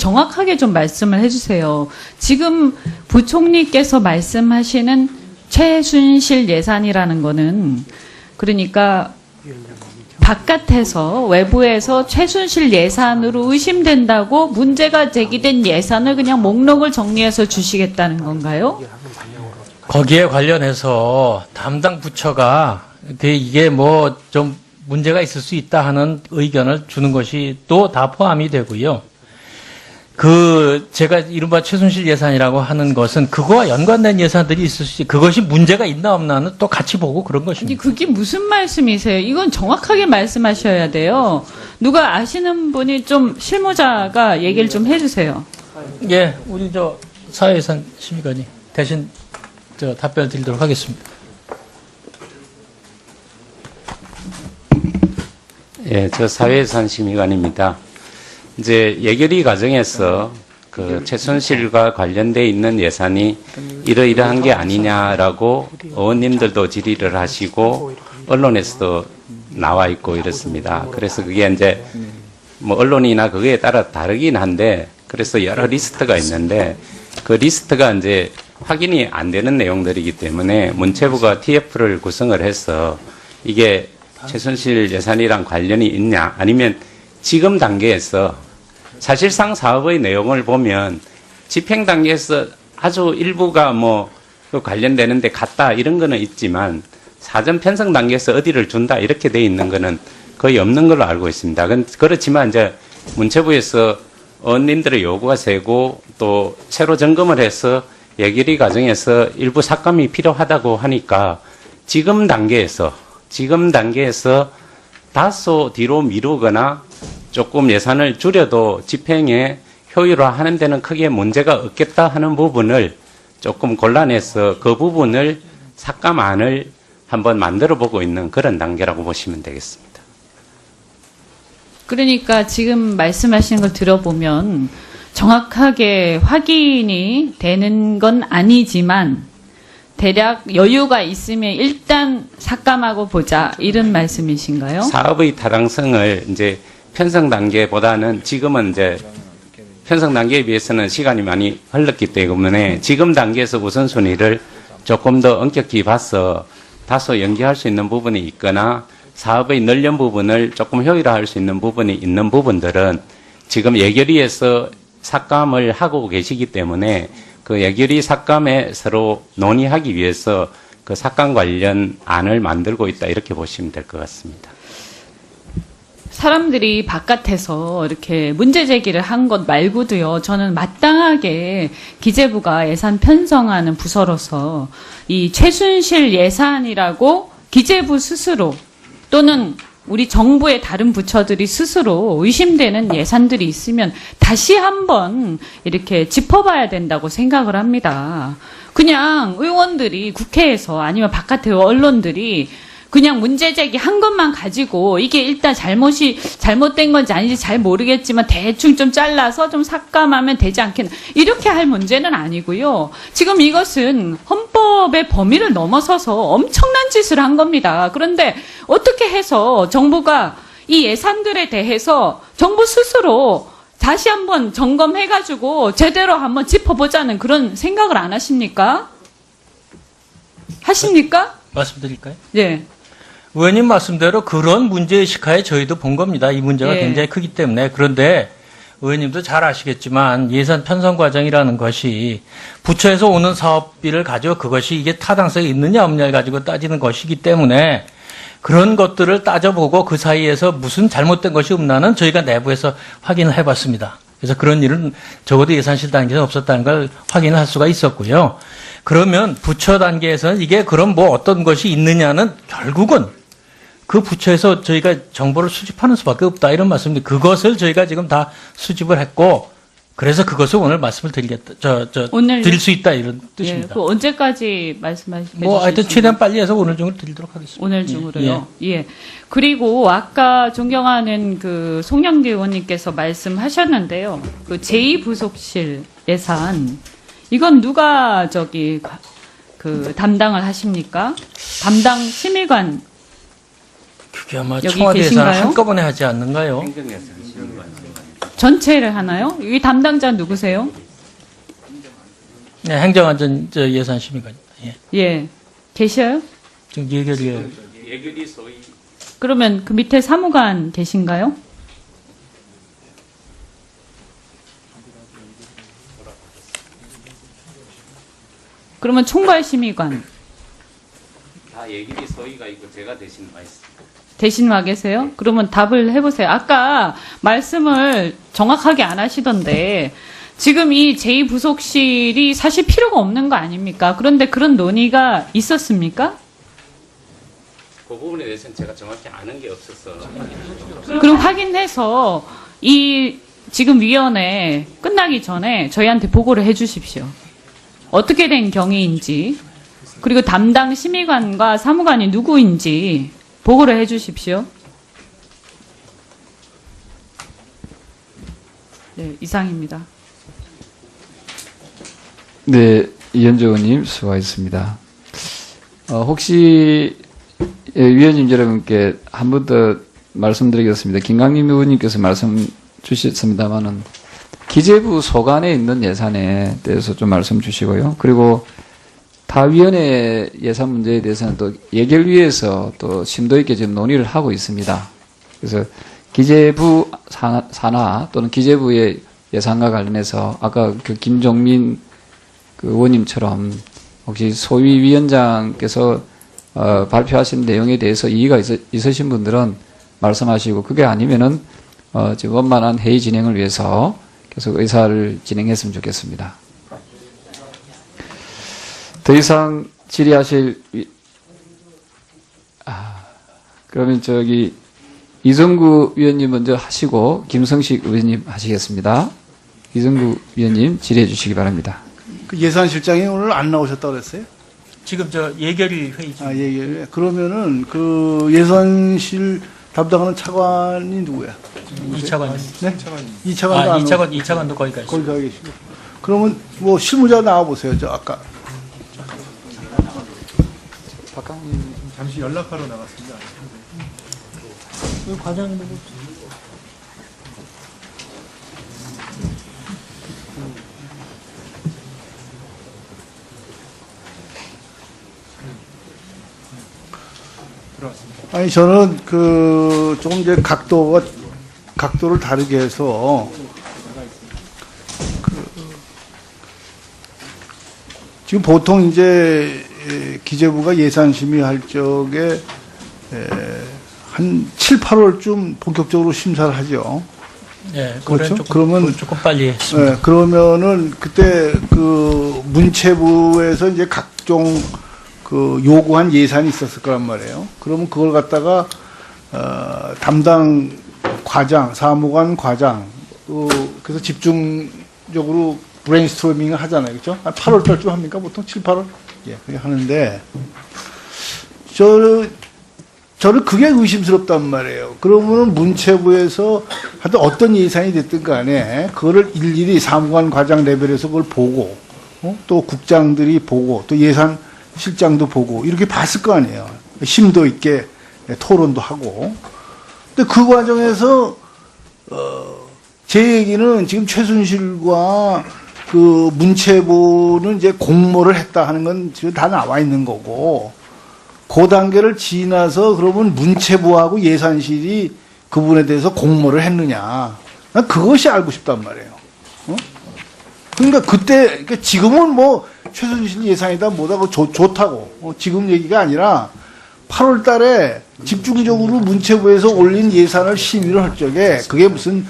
정확하게 좀 말씀을 해주세요. 지금 부총리께서 말씀하시는 최순실 예산이라는 거는 그러니까 바깥에서 외부에서 최순실 예산으로 의심된다고 문제가 제기된 예산을 그냥 목록을 정리해서 주시겠다는 건가요? 거기에 관련해서 담당 부처가 이게 뭐 좀 문제가 있을 수 있다 하는 의견을 주는 것이 또 다 포함이 되고요. 제가 이른바 최순실 예산이라고 하는 것은 그거와 연관된 예산들이 있을 수 있지, 그것이 문제가 있나 없나는 또 같이 보고 그런 것입니다. 그게 무슨 말씀이세요? 이건 정확하게 말씀하셔야 돼요. 누가 아시는 분이 좀 실무자가 얘기를 좀 해주세요. 예, 우리 사회예산 심의관이 대신 답변을 드리도록 하겠습니다. 예, 저 사회예산 심의관입니다. 이제 예결위 과정에서 그 최순실과 관련돼 있는 예산이 이러이러한 게 아니냐라고 의원님들도 질의를 하시고 언론에서도 나와 있고 이렇습니다. 그래서 그게 이제 뭐 언론이나 그거에 따라 다르긴 한데, 그래서 여러 리스트가 있는데 그 리스트가 이제 확인이 안 되는 내용들이기 때문에 문체부가 TF를 구성을 해서 이게 최순실 예산이랑 관련이 있냐, 아니면 지금 단계에서 사실상 사업의 내용을 보면 집행 단계에서 아주 일부가 뭐 관련되는데 같다 이런 거는 있지만 사전 편성 단계에서 어디를 준다 이렇게 돼 있는 거는 거의 없는 걸로 알고 있습니다. 그렇지만 이제 문체부에서 의원님들의 요구가 세고 또 새로 점검을 해서 예결위 과정에서 일부 삭감이 필요하다고 하니까 지금 단계에서 다소 뒤로 미루거나 조금 예산을 줄여도 집행에 효율화하는 데는 크게 문제가 없겠다 하는 부분을 조금 골라내서 그 부분을 삭감안을 한번 만들어 보고 있는 그런 단계라고 보시면 되겠습니다. 그러니까 지금 말씀하시는 걸 들어보면 정확하게 확인이 되는 건 아니지만 대략 여유가 있으면 일단 삭감하고 보자 이런 말씀이신가요? 사업의 타당성을 이제 편성 단계보다는 지금은 이제 편성 단계에 비해서는 시간이 많이 흘렀기 때문에 지금 단계에서 우선순위를 조금 더 엄격히 봐서 다소 연기할 수 있는 부분이 있거나 사업의 늘린 부분을 조금 효율화할 수 있는 부분이 있는 부분들은 지금 예결위에서 삭감을 하고 계시기 때문에 그 예결위 삭감에 서로 논의하기 위해서 그 삭감 관련 안을 만들고 있다 이렇게 보시면 될 것 같습니다. 사람들이 바깥에서 이렇게 문제 제기를 한 것 말고도요, 저는 마땅하게 기재부가 예산 편성하는 부서로서 이 최순실 예산이라고 기재부 스스로 또는 우리 정부의 다른 부처들이 스스로 의심되는 예산들이 있으면 다시 한번 이렇게 짚어봐야 된다고 생각을 합니다. 그냥 의원들이 국회에서 아니면 바깥의 언론들이 그냥 문제 제기한 것만 가지고 이게 일단 잘못된 건지 아닌지 잘 모르겠지만 대충 좀 잘라서 좀 삭감하면 되지 않겠나. 이렇게 할 문제는 아니고요. 지금 이것은 헌법의 범위를 넘어서서 엄청난 짓을 한 겁니다. 그런데 어떻게 해서 정부가 이 예산들에 대해서 정부 스스로 다시 한번 점검해가지고 제대로 한번 짚어보자는 그런 생각을 안 하십니까? 하십니까? 말씀드릴까요? 네. 의원님 말씀대로 그런 문제의식하에 저희도 본 겁니다. 이 문제가 예. 굉장히 크기 때문에. 그런데 의원님도 잘 아시겠지만 예산 편성 과정이라는 것이 부처에서 오는 사업비를 가지고 그것이 이게 타당성이 있느냐 없느냐를 가지고 따지는 것이기 때문에 그런 것들을 따져보고 그 사이에서 무슨 잘못된 것이 없나는 저희가 내부에서 확인을 해봤습니다. 그래서 그런 일은 적어도 예산실 단계에서 없었다는 걸 확인을 할 수가 있었고요. 그러면 부처 단계에서는 이게 그럼 뭐 어떤 것이 있느냐는 결국은 그 부처에서 저희가 정보를 수집하는 수밖에 없다 이런 말씀인데 그것을 저희가 지금 다 수집을 했고 그래서 그것을 오늘 말씀을 드릴 수 있다 이런 뜻입니다. 예, 그 언제까지 말씀하시겠습니까? 뭐 하여튼 최대한 빨리 해서 오늘 중으로 드리도록 하겠습니다. 오늘 중으로요. 예. 그리고 아까 존경하는 그 송영기 의원님께서 말씀하셨는데요. 그 제2부속실 예산 이건 누가 그 담당을 하십니까? 담당 심의관 그게 아마 여기 청와대 예산을 계신가요? 한꺼번에 하지 않는가요? 전체를 하나요? 이 담당자 누구세요? 네, 행정안전 예산심의관. 예. 예. 계셔요? 지금 예결위 예결위 소위 그러면 그 밑에 사무관 계신가요? 그러면 총괄심의관 다 예결위 소위가 있고 제가 대신 와 있습니다. 대신 와 계세요? 그러면 답을 해보세요. 아까 말씀을 정확하게 안 하시던데 지금 이 제2부속실이 사실 필요가 없는 거 아닙니까? 그런데 그런 논의가 있었습니까? 그 부분에 대해서는 제가 정확히 아는 게 없어서 그럼 확인해서 이 지금 위원회 끝나기 전에 저희한테 보고를 해 주십시오. 어떻게 된 경위인지 그리고 담당 심의관과 사무관이 누구인지 보고를 해 주십시오. 네, 이상입니다. 네, 이현주 의원님 수고하셨습니다. 혹시 위원님 여러분께 한 번 더 말씀드리겠습니다. 김강림 의원님께서 말씀 주셨습니다만은 기재부 소관에 있는 예산에 대해서 좀 말씀 주시고요. 그리고 타 위원회 예산 문제에 대해서는 또 예결위에서 또 심도 있게 지금 논의를 하고 있습니다. 그래서 기재부 산하 또는 기재부의 예산과 관련해서 아까 그 김종민 그 의원님처럼 혹시 소위 위원장께서 발표하신 내용에 대해서 이의가 있으신 분들은 말씀하시고 그게 아니면은 지금 원만한 회의 진행을 위해서 계속 의사를 진행했으면 좋겠습니다. 더 이상 질의하실 그러면 저기 이정구 위원님 먼저 하시고 김성식 의원님 하시겠습니다. 이정구 위원님 질의해 주시기 바랍니다. 그 예산실장이 오늘 안 나오셨다고 그랬어요? 지금 저 예결위 회의 중. 예. 그러면은 그 예산실 담당하는 차관이 누구야? 이차관. 네? 이차관도 안 오고 이차관도 거기가 있어요. 거기 가 계시고. 그러면 뭐 실무자 나와 보세요. 저 아까. 잠시 연락하러 나갔습니다. 과장님 아니 저는 그 조금 이제 각도를 다르게 해서 지금 보통 이제 기재부가 예산 심의할 적에 한 7, 8월쯤 본격적으로 심사를 하죠. 예, 그렇죠? 그러면 조금 빨리 했습니다. 네, 그러면은 그때 그 문체부에서 이제 각종 그 요구한 예산이 있었을 거란 말이에요. 그러면 그걸 갖다가 담당 과장, 사무관 과장 또 그래서 집중적으로 브레인스토밍을 하잖아요, 그렇죠? 한 8월 달쯤 합니까? 보통 7, 8월? 예, 그렇게 하는데 저는 그게 의심스럽단 말이에요. 그러면은 문체부에서 하여튼 어떤 예산이 됐든 간에 그거를 일일이 사무관 과장 레벨에서 그걸 보고 또 국장들이 보고 또 예산 실장도 보고 이렇게 봤을 거 아니에요. 심도 있게 토론도 하고. 근데 그 과정에서 제 얘기는 지금 최순실과 그 문체부는 이제 공모를 했다 하는 건 지금 다 나와 있는 거고, 그 단계를 지나서 그러면 문체부하고 예산실이 그 부분에 대해서 공모를 했느냐. 난 그것이 알고 싶단 말이에요. 그러니까 그러니까 지금은 뭐 최순실 예산이다 뭐다 좋다고 지금 얘기가 아니라 8월 달에 집중적으로 문체부에서 올린 예산을 심의를 할 적에 그게 무슨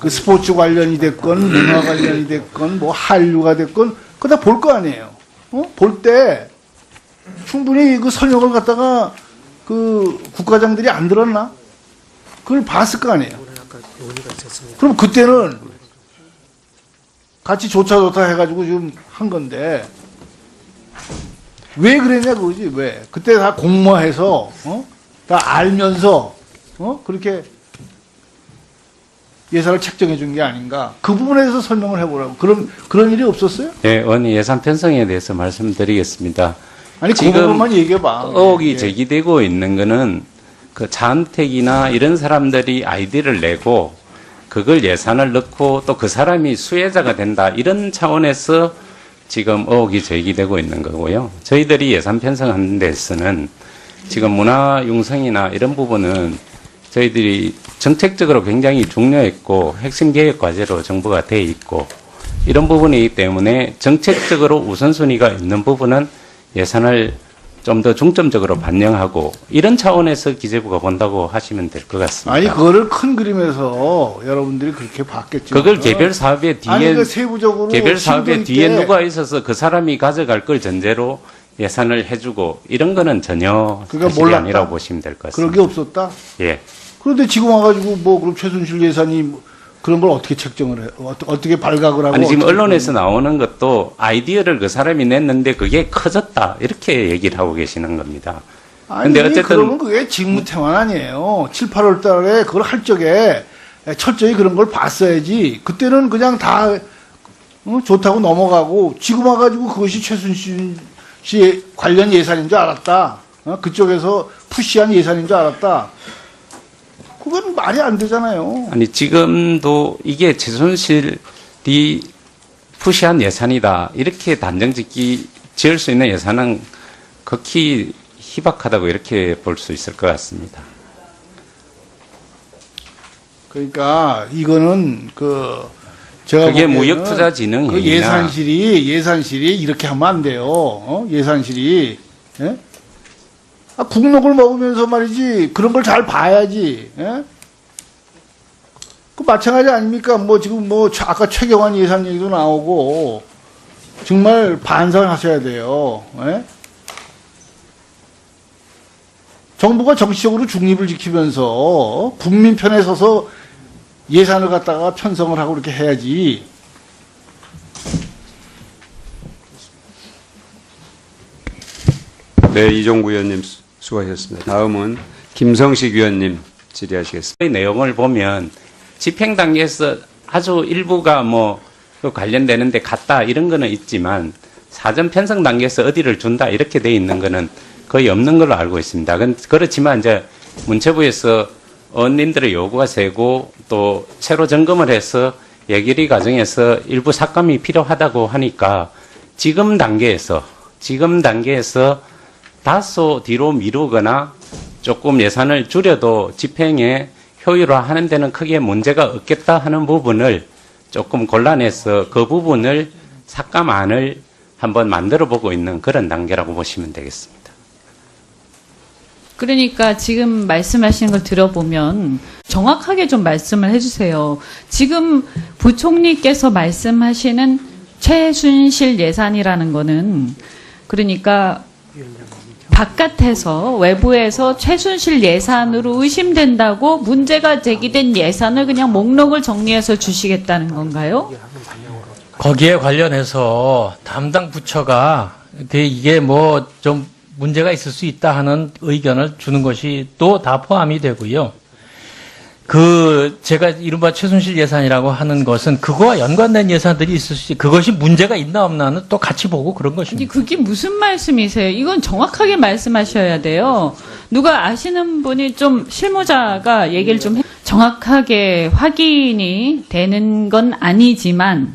그 스포츠 관련이 됐건 문화 관련이 됐건 뭐 한류가 됐건 그거 다 볼 거 아니에요. 볼 때 충분히 그 선역을 갖다가 그 국가장들이 안 들었나? 그걸 봤을 거 아니에요. 그럼 그때는 같이 좋다 해가지고 지금 한 건데 왜 그랬냐 그거지. 왜 그때 다 공모해서 다 알면서 그렇게 예산을 책정해 준 게 아닌가. 그 부분에 대해서 설명을 해보라고. 그런 일이 없었어요? 네, 의원님 예산 편성에 대해서 말씀드리겠습니다. 아니 그 지금 부분만 얘기해봐. 의혹이 예. 제기되고 있는 거는 그 자은택이나 이런 사람들이 아이디를 내고 그걸 예산을 넣고 또 그 사람이 수혜자가 된다 이런 차원에서 지금 의혹이 제기되고 있는 거고요. 저희들이 예산 편성하는 데서는 지금 문화융성이나 이런 부분은 저희들이 정책적으로 굉장히 중요했고 핵심 계획 과제로 정부가 돼 있고 이런 부분이기 때문에 정책적으로 우선순위가 있는 부분은 예산을 좀 더 중점적으로 반영하고 이런 차원에서 기재부가 본다고 하시면 될 것 같습니다. 아니 그거를 큰 그림에서 여러분들이 그렇게 봤겠죠. 그걸 개별 사업의 뒤에 아니 그 세부적으로 개별 사업의 심도 뒤에 있게 누가 있어서 그 사람이 가져갈 걸 전제로 예산을 해주고 이런 거는 전혀 그러니까 사실이 몰랐다. 아니라고 보시면 될 것 그런 같습니다. 게 없었다. 예. 그런데 지금 와가지고 뭐 그럼 최순실 예산이 그런 걸 어떻게 책정을 해? 어떻게 발각을 하고? 아니 지금 어떻게 언론에서 나오는 것도 아이디어를 그 사람이 냈는데 그게 커졌다 이렇게 얘기를 하고 계시는 겁니다. 아니, 근데 어쨌든 그러면 그게 직무태만 아니에요. 7, 8월 달에 그걸 할 적에 철저히 그런 걸 봤어야지. 그때는 그냥 다 좋다고 넘어가고 지금 와가지고 그것이 최순실 씨 관련 예산인 줄 알았다. 그쪽에서 푸시한 예산인 줄 알았다. 그건 말이 안 되잖아요. 아니 지금도 이게 최순실이 푸시한 예산이다 이렇게 지을 수 있는 예산은 극히 희박하다고 이렇게 볼 수 있을 것 같습니다. 그러니까 이거는 제가 그게 보기에는 무역투자진흥회의나 그 예산실이 이렇게 하면 안 돼요. 예산실이 예? 국록을 먹으면서 말이지 그런 걸 잘 봐야지. 예? 그 마찬가지 아닙니까? 뭐 지금 아까 최경환 예산 얘기도 나오고 정말 반성하셔야 돼요. 예? 정부가 정치적으로 중립을 지키면서 국민 편에 서서 예산을 갖다가 편성을 하고 이렇게 해야지. 네, 이종구 의원님 수고하셨습니다. 다음은 김성식 의원님 질의하시겠습니다. 이 내용을 보면 집행 단계에서 아주 일부가 관련되는데 갔다 이런 거는 있지만 사전 편성 단계에서 어디를 준다 이렇게 돼 있는 거는 거의 없는 걸로 알고 있습니다. 그렇지만 이제 문체부에서 의원님들의 요구가 세고 또 새로 점검을 해서 예결위 과정에서 일부 삭감이 필요하다고 하니까 지금 단계에서 다소 뒤로 미루거나 조금 예산을 줄여도 집행에 효율화하는 데는 크게 문제가 없겠다 하는 부분을 조금 곤란해서 그 부분을 삭감안을 한번 만들어 보고 있는 그런 단계라고 보시면 되겠습니다. 그러니까 지금 말씀하시는 걸 들어보면 정확하게 좀 말씀을 해주세요. 지금 부총리께서 말씀하시는 최순실 예산이라는 거는 그러니까 바깥에서 외부에서 최순실 예산으로 의심된다고 문제가 제기된 예산을 그냥 목록을 정리해서 주시겠다는 건가요? 거기에 관련해서 담당 부처가 이게 좀 문제가 있을 수 있다 하는 의견을 주는 것이 또 다 포함이 되고요. 제가 이른바 최순실 예산이라고 하는 것은 그거와 연관된 예산들이 있을 수 그것이 문제가 있나 없나는 또 같이 보고 그런 것입니다. 그게 무슨 말씀이세요? 이건 정확하게 말씀하셔야 돼요. 누가 아시는 분이 좀 실무자가 얘기를 좀 정확하게 확인이 되는 건 아니지만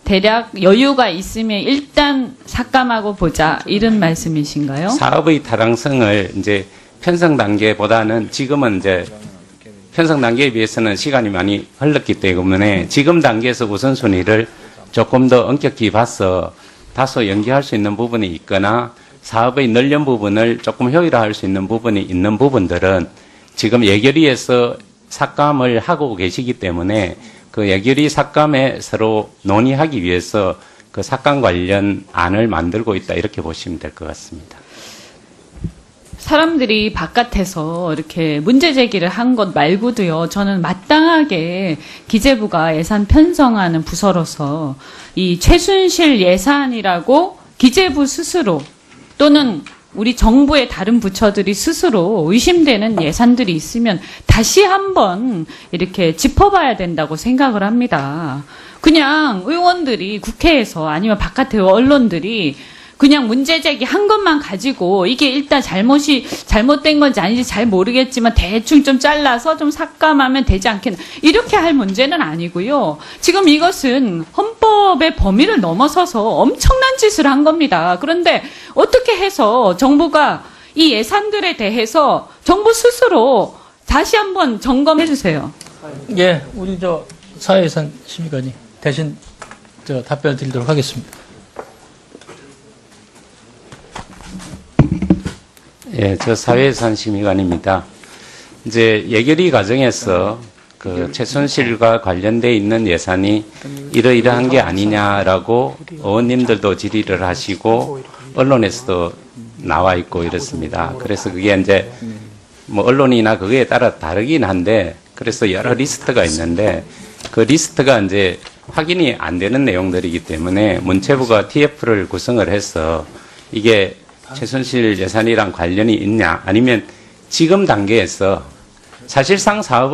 대략 여유가 있으면 일단 삭감하고 보자 이런 말씀이신가요? 사업의 타당성을 이제 편성 단계보다는 지금은 이제 편성 단계에 비해서는 시간이 많이 흘렀기 때문에 지금 단계에서 우선순위를 조금 더 엄격히 봐서 다소 연기할 수 있는 부분이 있거나 사업의 늘린 부분을 조금 효율화할 수 있는 부분이 있는 부분들은 지금 예결위에서 삭감을 하고 계시기 때문에 그 예결위 삭감에 서로 논의하기 위해서 그 삭감 관련 안을 만들고 있다 이렇게 보시면 될 것 같습니다. 사람들이 바깥에서 이렇게 문제 제기를 한 것 말고도요, 저는 마땅하게 기재부가 예산 편성하는 부서로서 이 최순실 예산이라고 기재부 스스로 또는 우리 정부의 다른 부처들이 스스로 의심되는 예산들이 있으면 다시 한번 이렇게 짚어봐야 된다고 생각을 합니다. 그냥 의원들이 국회에서 아니면 바깥의 언론들이 그냥 문제 제기한 것만 가지고 이게 일단 잘못된 건지 아닌지 잘 모르겠지만 대충 좀 잘라서 좀 삭감하면 되지 않겠나. 이렇게 할 문제는 아니고요. 지금 이것은 헌법의 범위를 넘어서서 엄청난 짓을 한 겁니다. 그런데 어떻게 해서 정부가 이 예산들에 대해서 정부 스스로 다시 한번 점검해 주세요. 예, 우리 사회예산 심의관이 대신 답변을 드리도록 하겠습니다. 예, 저 사회예산 심의관입니다. 이제 예결위 과정에서 그 최순실과 관련돼 있는 예산이 이러이러한 게 아니냐라고 의원님들도 질의를 하시고 언론에서도 나와 있고 이렇습니다. 그래서 그게 이제 뭐 언론이나 그거에 따라 다르긴 한데 그래서 여러 리스트가 있는데 그 리스트가 이제 확인이 안 되는 내용들이기 때문에 문체부가 TF를 구성을 해서 이게 최순실 예산이랑 관련이 있냐 아니면 지금 단계에서 사실상 사업은